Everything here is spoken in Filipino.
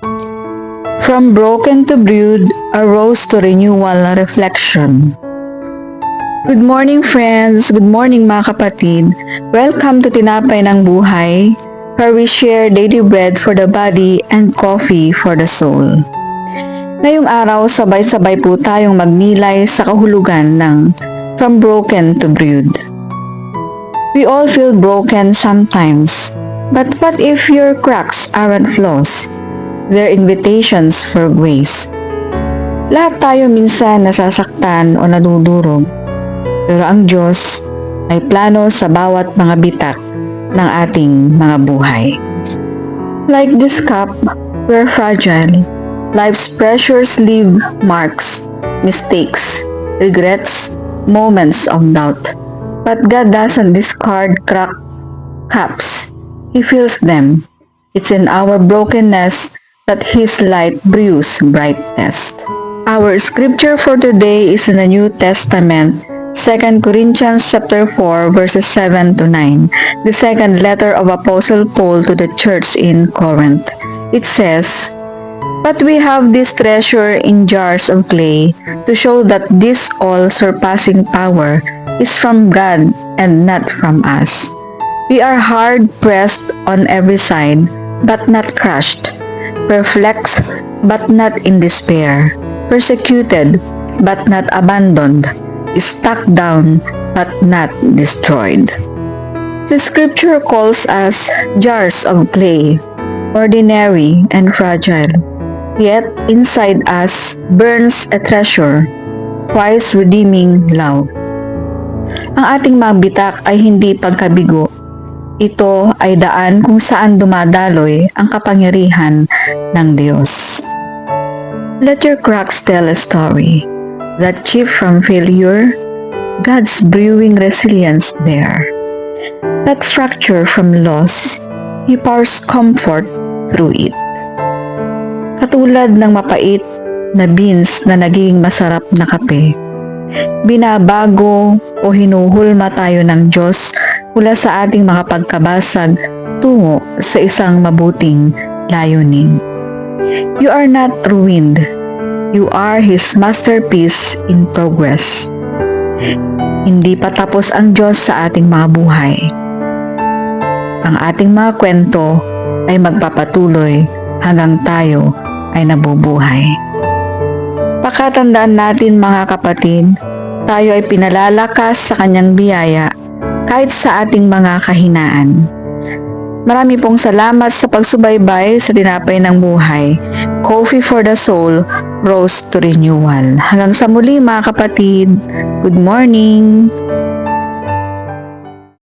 From broken to brewed, a rose to renewal reflection. Good morning friends! Good morning mga kapatid! Welcome to Tinapay ng Buhay, where we share daily bread for the body and coffee for the soul. Ngayong araw, sabay-sabay po tayong magnilay sa kahulugan ng From Broken to Brewed. We all feel broken sometimes, but what if your cracks aren't flaws? They're invitations for grace. Lahat tayo minsan nasasaktan o nadudurog, pero ang Diyos ay plano sa bawat mga bitak ng ating mga buhay. Like this cup, we're fragile. Life's pressures leave marks, mistakes, regrets, moments of doubt. But God doesn't discard cracked cups. He fills them. It's in our brokenness that His light brews brightness. Our scripture for today is in the New Testament, 2 Corinthians chapter 4 verses 7 to 9, the second letter of Apostle Paul to the church in Corinth. It says, "But we have this treasure in jars of clay to show that this all-surpassing power is from God and not from us. We are hard-pressed on every side, but not crushed, perplexed, but not in despair, persecuted, but not abandoned, struck down, but not destroyed." The scripture calls us jars of clay, ordinary and fragile. Yet inside us burns a treasure, Christ's redeeming love. Ang ating mga bitak ay hindi pagkabigo. Ito ay daan kung saan dumadaloy ang kapangyarihan ng Diyos. Let your cracks tell a story. That chip from failure, God's brewing resilience there. That fracture from loss, He pours comfort through it. Katulad ng mapait na beans na naging masarap na kape, binabago o hinuhulma tayo ng Diyos mula sa ating mga pagkabasag tungo sa isang mabuting layunin. You are not ruined. You are His masterpiece in progress. Hindi pa tapos ang Diyos sa ating mga buhay. Ang ating mga kwento ay magpapatuloy hanggang tayo ay nabubuhay. Pakatandaan natin mga kapatid, tayo ay pinalalakas sa Kanyang biyaya kahit sa ating mga kahinaan. Marami pong salamat sa pagsubaybay sa Tinapay ng Buhay, Coffee for the Soul, Rose to Renewal. Hanggang sa muli mga kapatid, good morning!